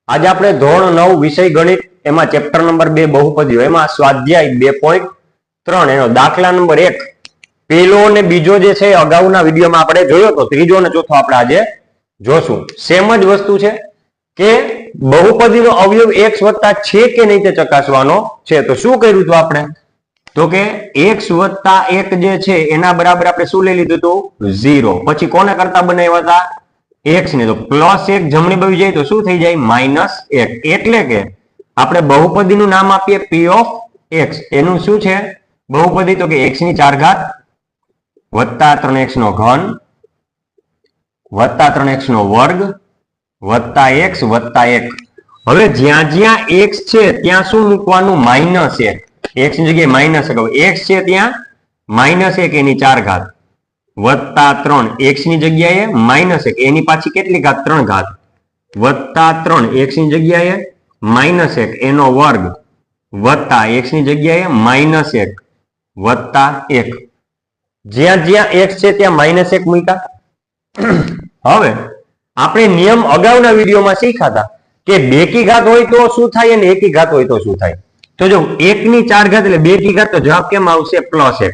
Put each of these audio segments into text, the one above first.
આજે આપણે ધોરણ 9 વિષય ગણિત એમાં ચેપ્ટર નંબર 2 બહુપદીઓ એમાં સ્વાધ્યાય 2.3 એનો દાખલા નંબર 1 પહેલો અને બીજો જે છે અગાઉના વિડીયોમાં આપણે જોયો તો, ત્રીજો અને ચોથો આપણે આજે જોશું. સેમ જ વસ્તુ છે કે બહુપદીનો અવયવ x વત્તા છે કે નહીં તે ચકાસવાનો છે. તો શું કર્યું હતું આપણે? તો કે x વત્તા 1 જે છે એના બરાબર આપણે શું લઈ લીધું હતું? 0. પછી કોને કરતા બનાવ્યા હતા? x ને. તો +1 જમણી બાજુ જાય તો શું થઈ જાય? -1. એટલે કે આપણે બહુપદીનું નામ આપીએ p of x. એનું શું છે બહુપદી? તો કે x ની 4 ઘાત વત્તા 3x નો ઘન વત્તા 3x નો વર્ગ વત્તા x વત્તા 1. હવે જ્યાં જ્યાં x છે ત્યાં શું મૂકવાનું? -1. x ની જગ્યાએ -1. x છે ત્યાં -1 એની 4 ઘાત વત્તા 3 x ની જગ્યાએ -1 એની પાછી કેટલી ઘાત? 3 ઘાત વત્તા 3 x ની જગ્યાએ -1 એનો વર્ગ વત્તા x ની જગ્યાએ -1 વત્તા 1. જ્યાં જ્યાં x છે ત્યાં -1 મૂક્યા. હવે આપણે નિયમ અગાઉના વિડીયોમાં શીખ્યા કે બેકી ઘાત હોય તો શું થાય અને એકી ઘાત હોય તો શું થાય. તો જો 1 ની 4 ઘાત એટલે બેકી ઘાત, તો જવાબ કેમ આવશે? +1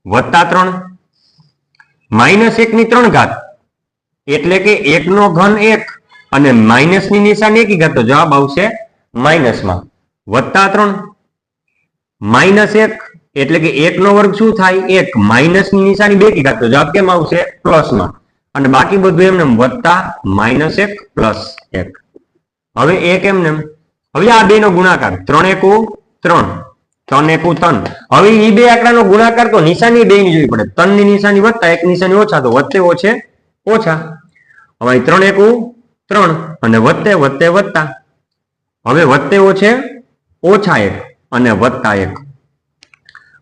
વત્તા 3 -1 ની 3 ઘાત એટલે કે 1 નો ઘન 1 અને માઇનસ ની નિશાની એકી ઘાત, તો જવાબ આવશે માઇનસમાં વત્તા 3 -1 એટલે કે 1 નો વર્ગ શું થાય? 1 માઇનસ ની નિશાની બેકી ઘાત, તો જવાબ કેમ આવશે? પ્લસમાં. અને બાકી બધું એમને વત્તા -1 +1. હવે 1 એમને. હવે આ બે નો ગુણાકાર 3 એકુ 3 3 એકુ 3. હવે એ બે આંકડાનો ગુણાકાર તો નિશાની બે ની જોવી પડે. 3 ની નિશાની વત્તા 1 નિશાની ઓછા, તો વચ્ચે ઓછે ઓછા. હવે 3 એકુ 3 અને વત્તે વત્તે વત્તા. હવે વત્તે ઓછે ઓછા 1 અને વત્તા 1.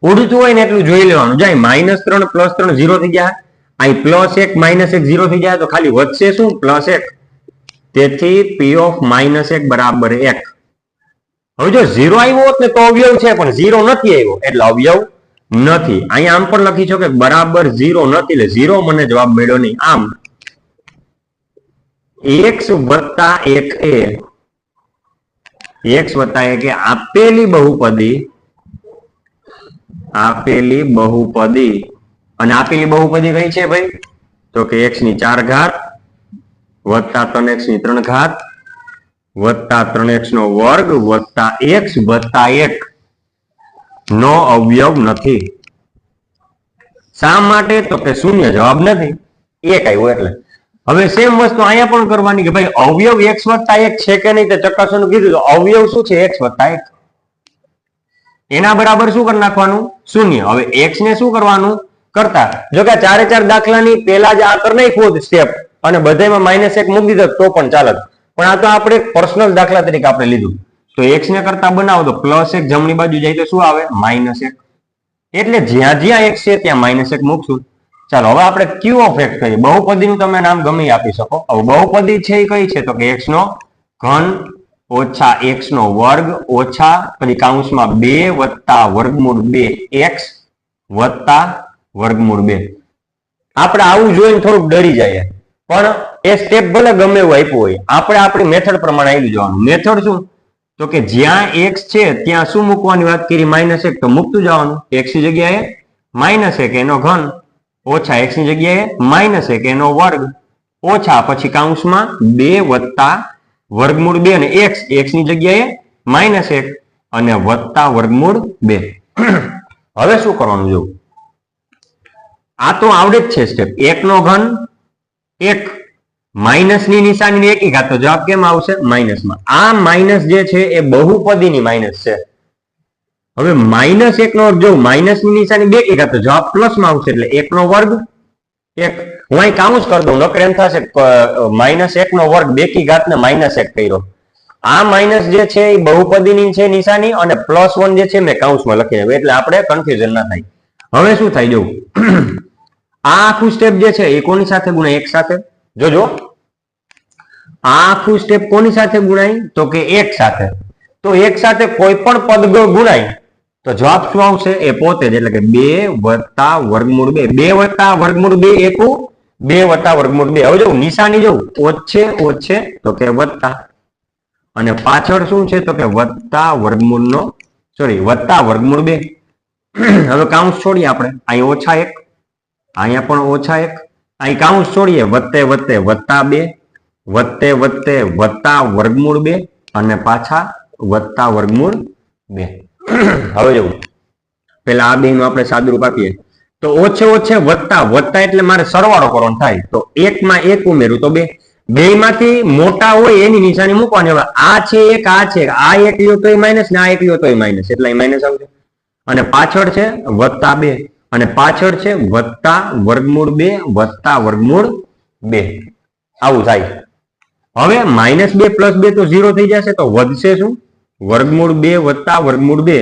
ઉડતું હોય ને એટલું જોઈ લેવાનું. જાય -3 +3 0 થઈ ગયા. અહીં +1 -1 0 થઈ જાય. તો ખાલી વધશે શું? +1. તેથી p of -1 બરાબર 1. હવે જો 0 આવ્યો હોત ને તો અવયવ છે, પણ 0 નથી આવ્યો એટલે અવયવ નથી. અહીંયા આમ પણ લખી શકો કે બરાબર 0 નથી એટલે 0 મને જવાબ મળ્યો નહીં. આમ x વત્તા 1 એ x વત્તા 1 એ આપેલી બહુપદી અને આપેલી બહુપદી કઈ છે ભાઈ? તો કે x ની 4 ઘાત વત્તા 3x ની 3 ઘાત વત્તા 3x નો વર્ગ વત્તા x વત્તા 1 નો અવયવ નથી. શા માટે? તો કે શૂન્ય જવાબ નથી, 1 આવ્યો એટલે. હવે સેમ વસ્તુ અહીંયા પણ કરવાની કે ભાઈ અવયવ x વત્તા 1 છે કે નહીં તે ચકાસવાનું કીધું. તો અવયવ શું છે? x વત્તા 1. એના બરાબર શું કરી નાખવાનું? શૂન્ય. હવે x ને શું કરવાનું? કરતા. જો કે 4 દાખલાની પહેલા જ આ કરી નાખ્યું સ્ટેપ અને બધામાં -1 મૂકી દીધો તો પણ ચાલત. પણ આ તો આપણે પર્સનલ દાખલા તરીકે આપણે લીધું. તો x ને કરતા બનાવો તો +1 જમણી બાજુ જાય તો શું આવે? -1. એટલે જ્યાં જ્યાં x છે ત્યાં -1 મૂકશું. ચાલો હવે આપણે q of x કહીએ. બહુપદીનું તમે નામ ગમે આપી શકો. હવે બહુપદી છે એ કઈ છે? તો કે x નો ઘન ઓછા x નો વર્ગ ઓછા પછી કૌંસમાં 2 વત્તા વર્ગમૂળ 2x વત્તા વર્ગમૂળ 2. આપણે આવું જોઈને થોડુંક ડરી જાય, પણ એ સ્ટેપ ભલે ગમે એવું આપ્યું હોય, આપણે આપણી મેથડ પ્રમાણે આવી જવાનું. મેથડ શું? તો કે જ્યાં x છે ત્યાં શું મૂકવાની વાત કરી? -1 તો મૂકતું જવાનું. x ની જગ્યાએ -1 એનો ઘન ઓછા x ની જગ્યાએ -1 એનો વર્ગ ઓછા પછી કૌંસમાં 2 વત્તા વર્ગમૂળ 2 અને x ની જગ્યાએ -1 અને વત્તા વર્ગમૂળ 2. હવે શું કરવાનું? જોવું આ તો આવડે જ છે સ્ટેપ. 1 નો ઘન 1 માઇનસ ની નિશાની એકી ઘાત, તો જવાબ કેમ આવશે? માઇનસમાં. આ માઇનસ જે છે એ બહુપદીની માઇનસ છે. હવે -1 નો જો માઇનસ ની નિશાની બેકી ઘાત, તો જવાબ પ્લસમાં આવશે એટલે 1 નો વર્ગ 1. હું અહીં કાઉન્સ કરી દઉં, નકર એમ થશે -1 નો વર્ગ બેકી ઘાત ને -1 કર્યો. આ માઇનસ જે છે એ બહુપદીની છે નિશાની અને +1 જે છે મેં કાઉન્સમાં લખી દીધું એટલે આપણે કન્ફ્યુઝન ના થાય. હવે શું થાય જોવું. આ આખું સ્ટેપ જે છે એ કોની સાથે ગુણાય? 1 સાથે. જોજો આ આખું સ્ટેપ કોની સાથે ગુણાય? તો કે 1 સાથે. તો 1 સાથે કોઈ પણ પદ ગુણાય તો જવાબ શું આવશે? એ પોતે જ એટલે કે 2 વત્તા વર્ગમૂળ 2. 2 વત્તા વર્ગમૂળ 2 એકુ 2 વત્તા વર્ગમૂળ 2. હવે જો નિશાની જો ઓછે ઓછે તો કે વત્તા. અને પાછળ શું છે તો કે વત્તા વર્ગમૂળનો વત્તા વર્ગમૂળ 2. હવે કાઉન્સ છોડીએ આપણે, અહીં -1, અહીંયા પણ -1, અહીં કાઉન્સ છોડીએ, વત્તે વત્તે વત્તા 2, વત્તે વત્તે વત્તા વર્ગમૂળ 2 અને પાછા વત્તા વર્ગમૂળ 2. હવે જવું પેલા આ બે નું આપણે સાદુરૂપ આપીએ તો ઓછે ઓછે વત્તા વત્તા એટલે મારે સરવાળો કરવાનો થાય, તો 1 માં 1 ઉમેરું તો 2. બે માંથી મોટા હોય એની નિશાની મૂકવાની. હવે આ છે 1, આ છે, આ 1 લ્યો તોય માઇનસ ને આ 1 લ્યો તોય માઇનસ, એટલે અહીં માઇનસ આવશે. અને પાછળ છે વત્તા 2 અને પાછળ છે વત્તા વર્ગમૂળ 2 વત્તા વર્ગમૂળ 2. આવું થાય. હવે -2 + 2 તો 0 થઈ જશે, તો વધશે શું? વર્ગમૂળ 2 વત્તા વર્ગમૂળ 2,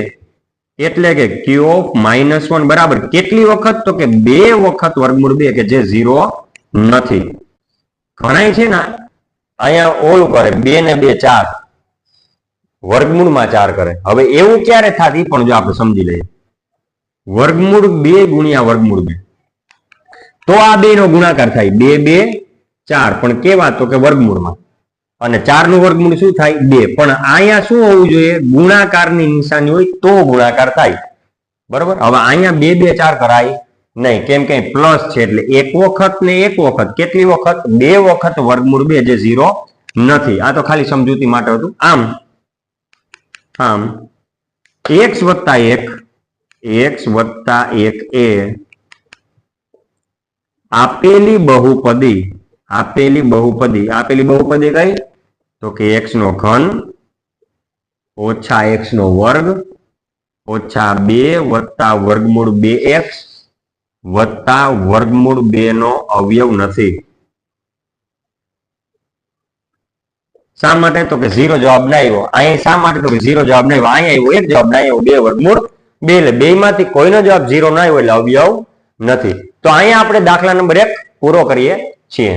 એટલે કે q ઓફ -1 બરાબર કેટલી વખત? તો કે 2 વખત વર્ગમૂળ 2, કે જે 0 નથી. ઘણાય છે ને અહીંયા ઓલું કરે, 2 ને 2 4, વર્ગમૂળમાં 4 કરે. હવે એવું ક્યારે થાય એ પણ જો આપણે સમજી લઈએ. વર્ગમૂળ 2 ગુણ્યા વર્ગમૂળ 2, તો આ 2 નો ગુણાકાર થાય, 2 2 4, પણ કેવા? તો કે વર્ગમૂળમાં. અને 4 નું વર્ગમૂળ શું થાય? 2. પણ અહીંયા શું હોવું જોઈએ? ગુણાકારની નિશાની હોય તો ગુણાકાર થાય, બરોબર. હવે અહીંયા 2 2 4 કરાય નહીં, કેમ કે પ્લસ છે, એટલે 1 વખત ને 1 વખત. કેટલી વખત? 2 વખત વર્ગમૂળ 2, જે 0 નથી. આ તો ખાલી સમજૂતી માટે હતું. આમ x વત્તા 1 એ આપેલી બહુપદી કઈ? તો કે x નો ઘન ઓછા x નો વર્ગ ઓછા 2 વત્તા વર્ગમૂળ 2x વત્તા વર્ગમૂળ 2 નો અવયવ નથી. શા માટે? તો કે 0 જવાબ ના આવ્યો. અહીં શા માટે? તો કે 0 જવાબ ના આવ્યો. અહીંયા આવ્યો 1 જવાબ ના આવ્યો, 2 વર્ગમૂળ 2, એટલે 2 માંથી કોઈનો જવાબ 0 ના આવ્યો, એટલે અવયવ નથી. તો અહીંયા આપણે દાખલા નંબર 1 પૂરો કરીએ છીએ.